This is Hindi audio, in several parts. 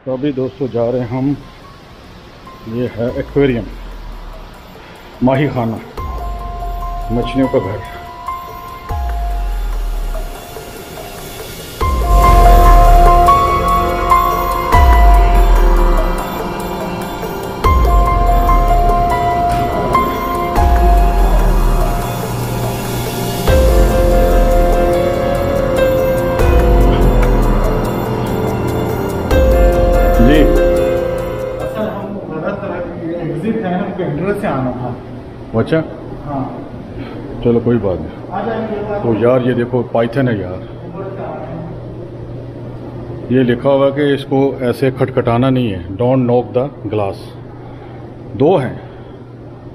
तो अभी दोस्तों जा रहे हैं हम, ये है एक्वेरियम, माही खाना, मछलियों का घर। जी असल हम एग्जिट है, हमको एंट्रेंस से आना था। अच्छा, हाँ, चलो कोई बात नहीं। आ जाएंगे। तो यार ये देखो पाइथन है यार, ये लिखा हुआ है कि इसको ऐसे खटखटाना नहीं है, डोंट नॉक द ग्लास। दो हैं,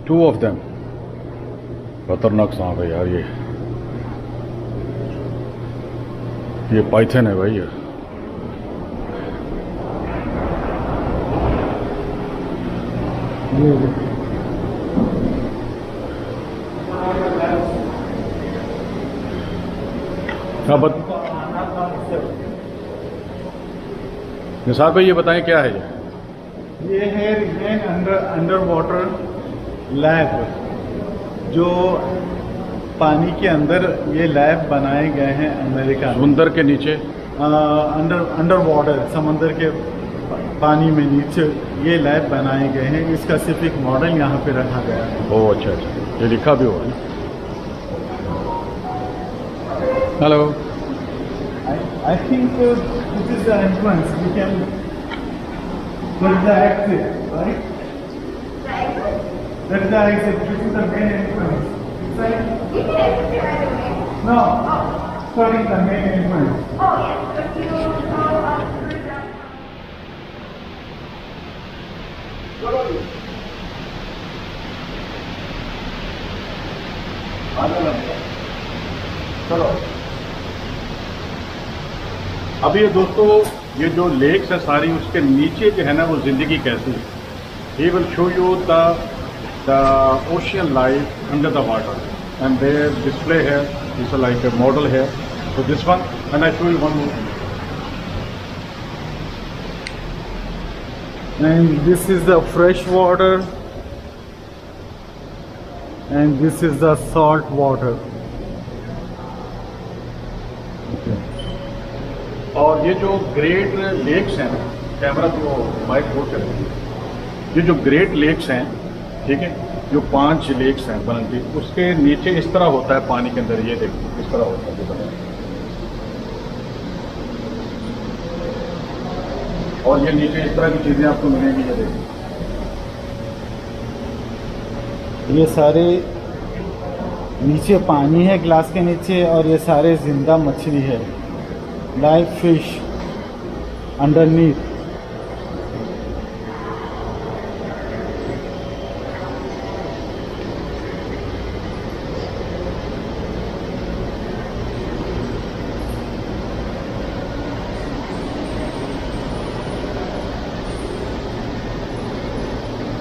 2 ऑफ देम। खतरनाक सांप है यार ये पाइथन है भाई। ये अब निसार भाई ये बताएं क्या है ये है रिमेन अंडर वाटर लैब, जो पानी के अंदर ये लैब बनाए गए हैं अमेरिका में। समुंदर के नीचे, अंडर वाटर, समंदर के पानी में नीचे ये लैब बनाए गए हैं। इसका सिर्फ एक मॉडल यहाँ पे रखा गया है। ओह अच्छा अच्छा, ये लिखा भी हुआ है। Hello, I think this is the entrance. We can go to the exit, right? That's the exit. This is the main entrance. Inside? You can exit right away. No. Oh. Sorry, the main entrance. Oh, yes. If you go through the... चलो अब ये दोस्तों, ये जो लेक्स है सारी, उसके नीचे जो है ना वो ज़िंदगी कैसी है, he will show you the ocean life under the water and there display है, इट्स लाइक अ मॉडल है। So this one, and I show you one more. And this is the fresh water, and this is the salt water. और ये जो ग्रेट लेक्स हैं, कैमरा तो माइक हो करें, ये जो ग्रेट लेक्स हैं, ठीक है, जो 5 लेक्स हैं बनती, उसके नीचे इस तरह होता है पानी के अंदर, ये देखो इस तरह होता है। और ये नीचे इस तरह की चीजें आपको मिलेंगी, ये देखो। ये सारे नीचे पानी है ग्लास के नीचे, और ये सारे जिंदा मछली है, लाइव फिश अंडरनीथ।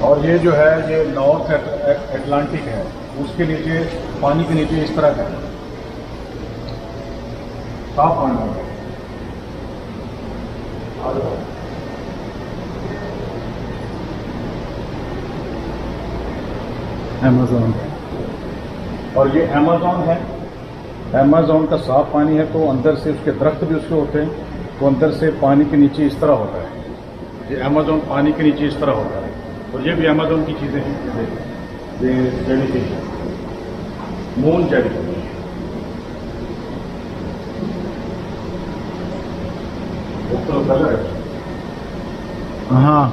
और ये जो है ये नॉर्थ अटलांटिक है, उसके नीचे पानी के नीचे इस तरह का है, साफ पानी है। अमेज़न, और ये अमेज़न है, अमेज़न का साफ पानी है, तो अंदर से उसके दरख्त भी उसके होते हैं, तो अंदर से पानी के नीचे इस तरह होता है। ये अमेज़न पानी के नीचे इस तरह होता है। और ये भी अमेज़न की चीज़ें हैं, ये जेलीफिश, मून जेलीफिश। तो कलर है। हाँ,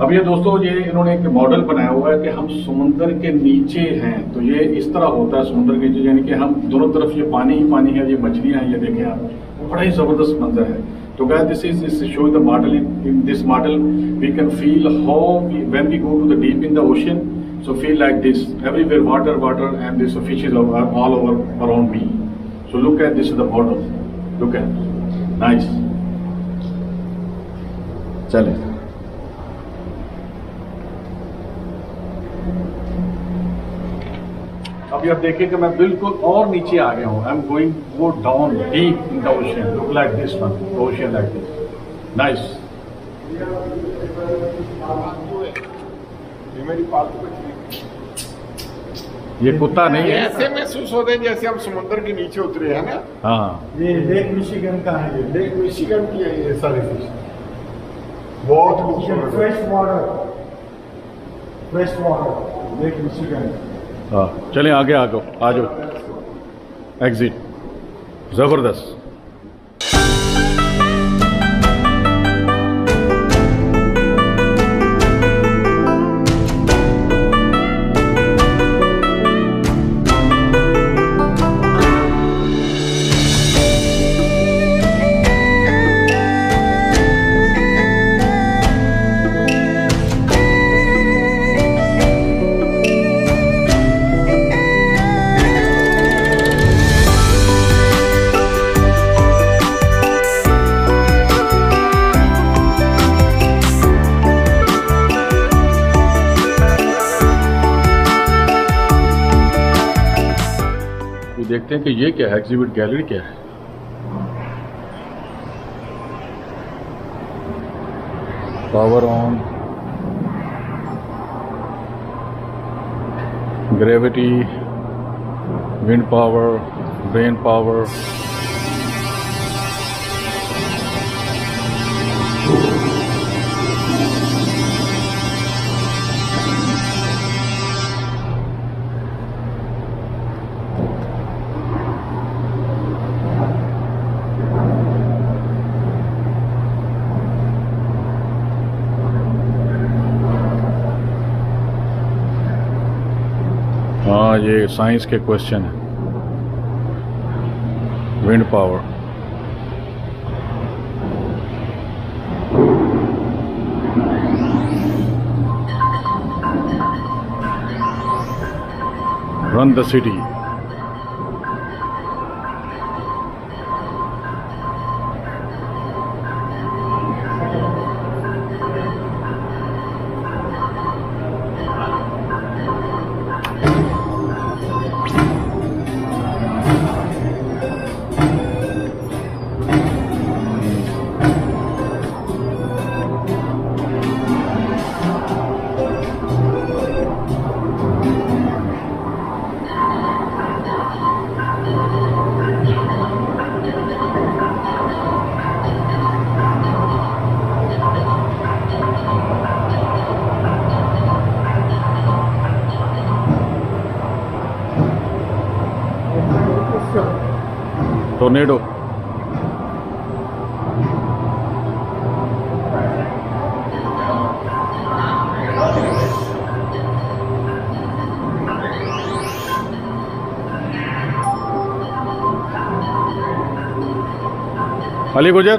अब ये दोस्तों, ये इन्होंने एक मॉडल बनाया हुआ है कि हम समुंदर के नीचे हैं, तो ये इस तरह होता है समुंदर के नीचे, यानी कि हम दोनों तरफ ये पानी ही पानी है, ये मछलियां हैं, ये देखें आप, वो बड़ा ही जबरदस्त मंजर है। तो guys, this is show the model. In this model, we can feel how when we go to the deep in the ocean, so feel like this, everywhere water, and these fishes are all over around me. So look at this is the model. Look at nice. चले अभी आप देखिए कि मैं बिल्कुल और नीचे आ गया हूँ। I am going go down deep in the ocean. Look like this one, ocean like this. Nice. ये मेरी पालतू बच्ची ये कुत्ता नहीं है। ऐसे महसूस होते हैं जैसे हम समुद्र के नीचे उतरे हैं ना। हाँ ये लेक मिशिगन का है ये। लेक मिशिगन की है ये सारी फिश। बहुत खूबसूरत है। Fresh water lake Michigan. हाँ चलें आगे आ जाओ। एग्जिट जबरदस्त। देखते हैं कि ये क्या है, एग्जिबिट गैलरी क्या है। Power on, gravity, wind power, brain power, हाँ ये साइंस के क्वेश्चन है। Wind power, run the city, tornado. Ali गुजर,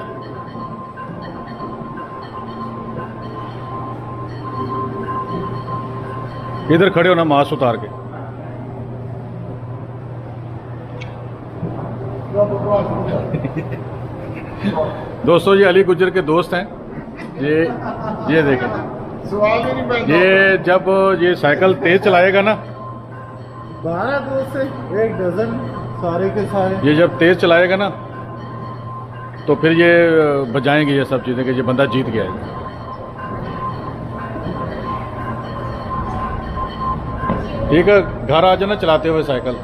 इधर खड़े हो ना, मास्क उतार के। दोस्तों ये अली गुजर के दोस्त हैं। ये देखें, सवाल ही नहीं पैदा ये जब ये साइकिल तेज चलाएगा ना, 12 दोस्त से 1 डजन सारे के सारे। ये जब तेज चलाएगा ना तो फिर ये बजाएंगे ये सब चीजें कि ये बंदा जीत गया है। ठीक है, घर आ जाना चलाते हुए साइकिल।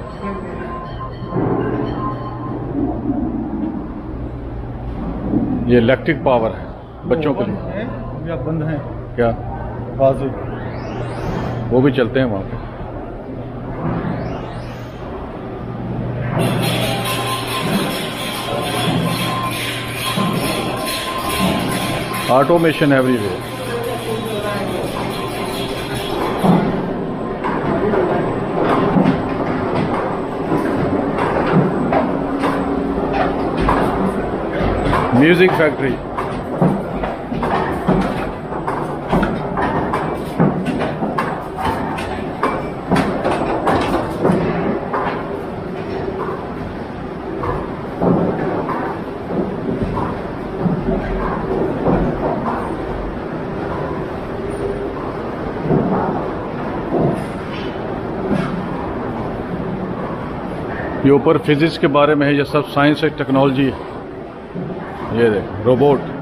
ये इलेक्ट्रिक पावर है बच्चों के लिए। या बंद है क्या? बाजू वो भी चलते हैं वहां पे। Automation everywhere. Music factory. ये ऊपर फिजिक्स के बारे में है, ये सब साइंस और टेक्नोलॉजी है। ये देख रोबोट।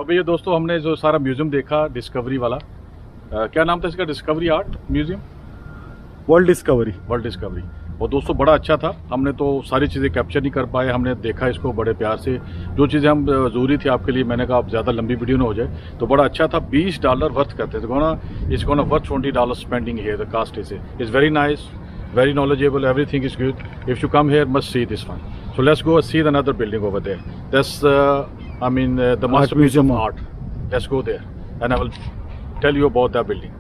अभी ये दोस्तों हमने जो सारा म्यूजियम देखा डिस्कवरी वाला, क्या नाम था इसका? Discovery art museum, world discovery. World discovery. और दोस्तों बड़ा अच्छा था। हमने तो सारी चीज़ें कैप्चर नहीं कर पाए, हमने देखा इसको बड़े प्यार से। जो चीज़ें हम ज़रूरी थी आपके लिए, मैंने कहा आप ज़्यादा लंबी वीडियो ना हो जाए, तो बड़ा अच्छा था। $20 वर्थ करते थे gonna, is gonna worth $20 spending here. The cost is very nice, very knowledgeable, everything is good. If you come here, must see this one. So let's go see another building over there. That's the masterpiece of art. Let's go there and I will tell you about that building.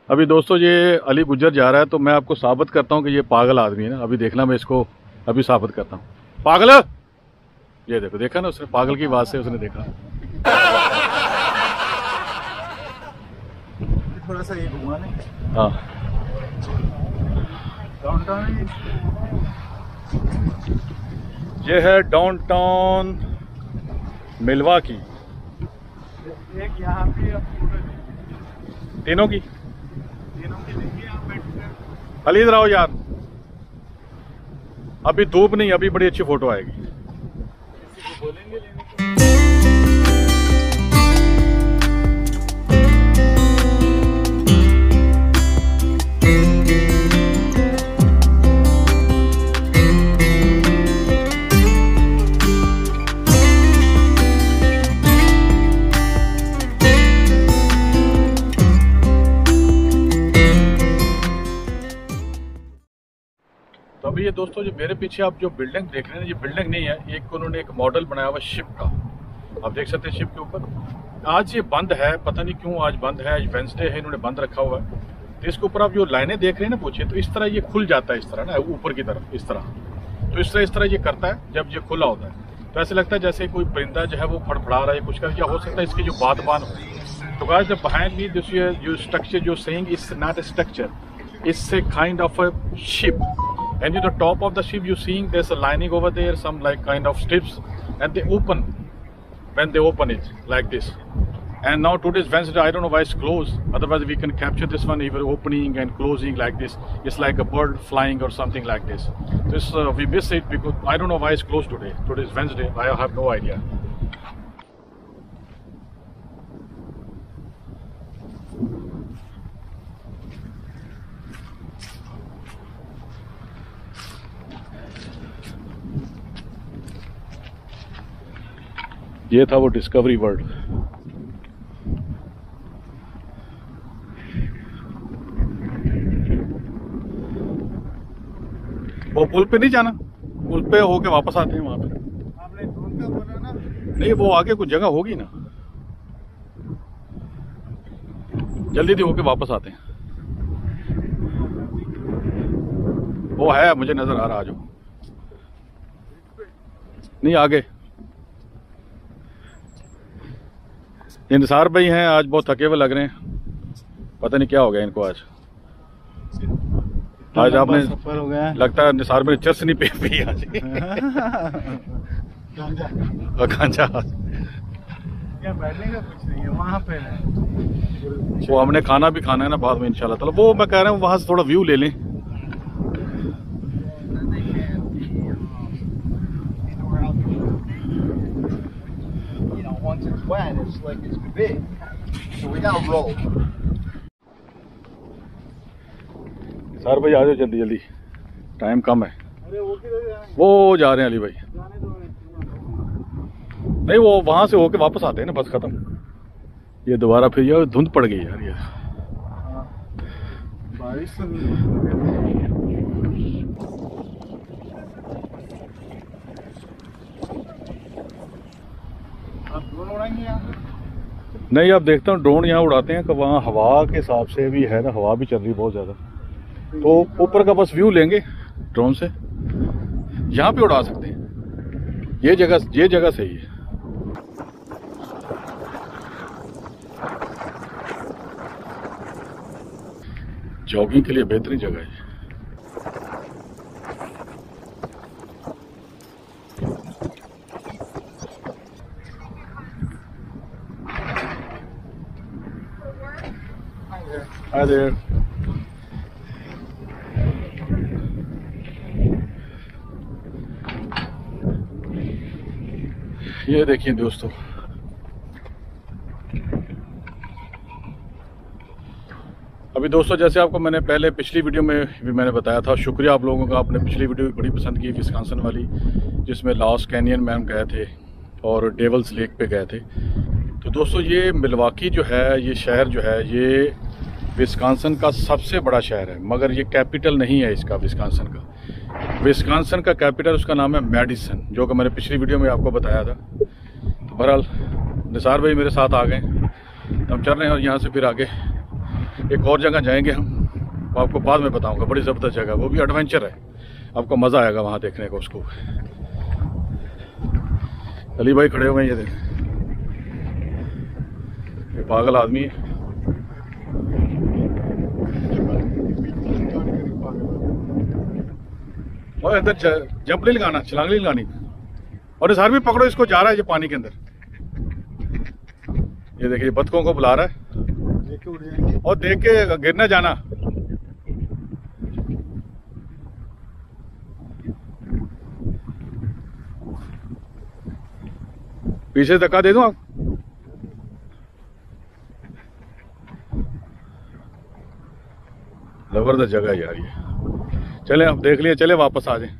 अभी दोस्तों ये अली गुजर जा रहा है, तो मैं आपको साबित करता हूँ कि ये पागल आदमी है ना। अभी देखना, मैं इसको अभी साबित करता हूँ। पागल, ये देखो, देखा ना उसने, पागल की आवाज से उसने देखा। थोड़ा सा ये घुमाने। हाँ, ये है डाउनटाउन मिल्वाकी। एक यहाँ पे तीनों की देखिए, आप बैठकर। अली इधर आओ यार, अभी धूप नहीं, अभी बड़ी अच्छी फोटो आएगी। किसी को बोलेंगे लेने को। तो अभी ये दोस्तों जो मेरे पीछे आप जो बिल्डिंग देख रहे हैं, ये बिल्डिंग नहीं है, एक उन्होंने एक मॉडल बनाया हुआ शिप का। आप देख सकते हैं शिप के ऊपर। आज ये बंद है, पता नहीं क्यों आज बंद है, आज वेंसडे है, इन्होंने बंद रखा हुआ है। तो इसके ऊपर आप जो लाइनें देख रहे हैं ना पूछिए, तो इस तरह ये खुल जाता है, इस तरह ना ऊपर की तरफ, इस तरह। तो इस तरह ये करता है जब ये खुला होता है, तो ऐसे लगता है जैसे कोई परिंदा जो है वो फड़फड़ा रहा है कुछ कर, या हो सकता है इसकी जो बादबान हो। तो guys, behind me this your structure you're saying is not a structure, it's a kind of a ship, and at the top of the ship you're seeing there's a lining over there, some like kind of strips, and they open when they open it like this. And now today's Wednesday, I don't know why it's closed, otherwise we can capture this one even opening and closing like this. It's like a bird flying or something like this. This we miss it because I don't know why it's closed today. Today's Wednesday, I have no idea. ये था वो डिस्कवरी वर्ल्ड। वो पुल पे नहीं जाना, पुल पे होके वापस आते हैं वहां पे। आपने दूर का बोला ना? नहीं, वो आगे कुछ जगह होगी ना, जल्दी से होके वापस आते हैं। वो है, मुझे नजर आ रहा, आ जाओ। नहीं, आगे ये निसार भाई हैं, आज बहुत थके हुए लग रहे हैं, पता नहीं क्या हो गया इनको आज आपने सफर हो गया। लगता है निसार भाई चर्च नहीं पी आज। गांजा क्या बैठने का कुछ नहीं है वहाँ पे है। वो हमने खाना भी खाना है ना बाद में इंशाल्लाह ताला। वो मैं कह रहा हूँ वहां से थोड़ा व्यू ले लें। Once it's wet, it's like it's big. So we gotta roll. Sir भाई आ जाओ जल्दी जल्दी, टाइम कम है। वो जा रहे हैं अली भाई। नहीं वो वहां से होके वापस आते हैं ना, बस खत्म। ये दोबारा फिर ये धुंध पड़ गई यार ये। बारिश से आप ड्रोन उड़ाएंगे यहाँ पे? नहीं अब देखता हूँ ड्रोन यहाँ उड़ाते हैं कि वहाँ हवा के हिसाब से भी है ना, हवा भी चल रही बहुत ज़्यादा, तो ऊपर का बस व्यू लेंगे ड्रोन से। यहाँ पे उड़ा सकते हैं, ये जगह सही है। जॉगिंग के लिए बेहतरीन जगह है। Hi there. ये देखिए दोस्तों, अभी दोस्तों जैसे आपको मैंने पहले पिछली वीडियो में भी मैंने बताया था, शुक्रिया आप लोगों का, आपने पिछली वीडियो बड़ी पसंद की विस्कॉन्सिन वाली, जिसमें लॉस्ट कैनियन में हम गए थे और डेविल्स लेक पे गए थे। तो दोस्तों ये मिल्वाकी जो है, ये शहर जो है, ये विस्कॉन्सिन का सबसे बड़ा शहर है, मगर ये कैपिटल नहीं है इसका विस्कॉन्सिन का। विस्कॉन्सिन का कैपिटल उसका नाम है मैडिसन, जो कि मैंने पिछली वीडियो में आपको बताया था। तो बहरहाल निसार भाई मेरे साथ आ गए, हम चल रहे हैं और यहाँ से फिर आगे एक और जगह जाएंगे हम, वो आपको बाद में बताऊंगा। बड़ी ज़बरदस्त जगह, वो भी एडवेंचर है, आपको मज़ा आएगा वहाँ देखने को उसको। अली भाई खड़े हो गए, ये देखें, ये पागल आदमी है। और इधर जंप नहीं लगाना, छलांग नहीं लगानी। और निसार भी पकड़ो इसको, जा रहा है ये पानी के अंदर। ये देखिए बतखों को बुला रहा है, और देख के गिरना जाना। पीछे धक्का दे दूं आप? जबरदस्त जगह है यार ये। चले अब देख लिए, चले वापस आ जाए।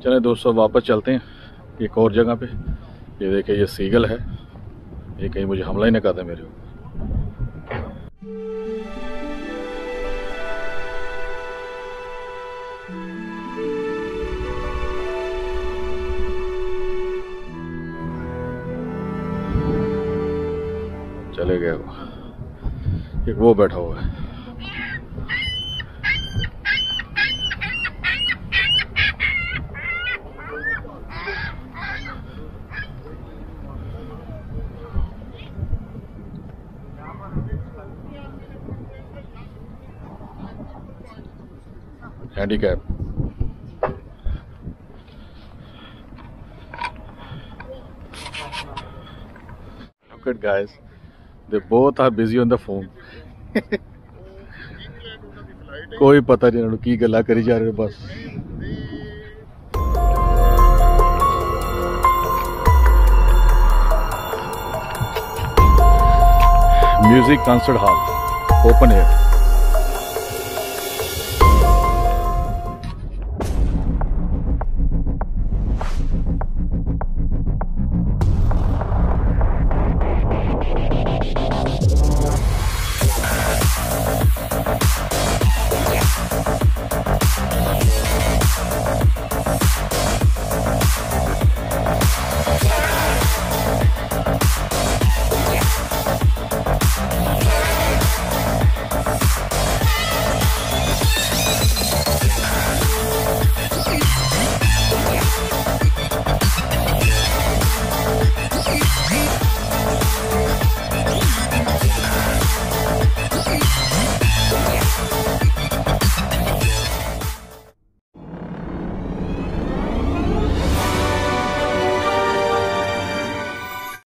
चलें दोस्तों वापस चलते हैं एक और जगह पे। ये देखिए ये सीगल है, ये कहीं मुझे हमला ही न कर दे मेरे ऊपर। चले गए वो, एक वो बैठा हुआ है। Handicap. Look at guys, they both are busy on the phone. कोई पता नहीं उन्होंने की गल्ला करी जा रहे बस। Music concert hall open air.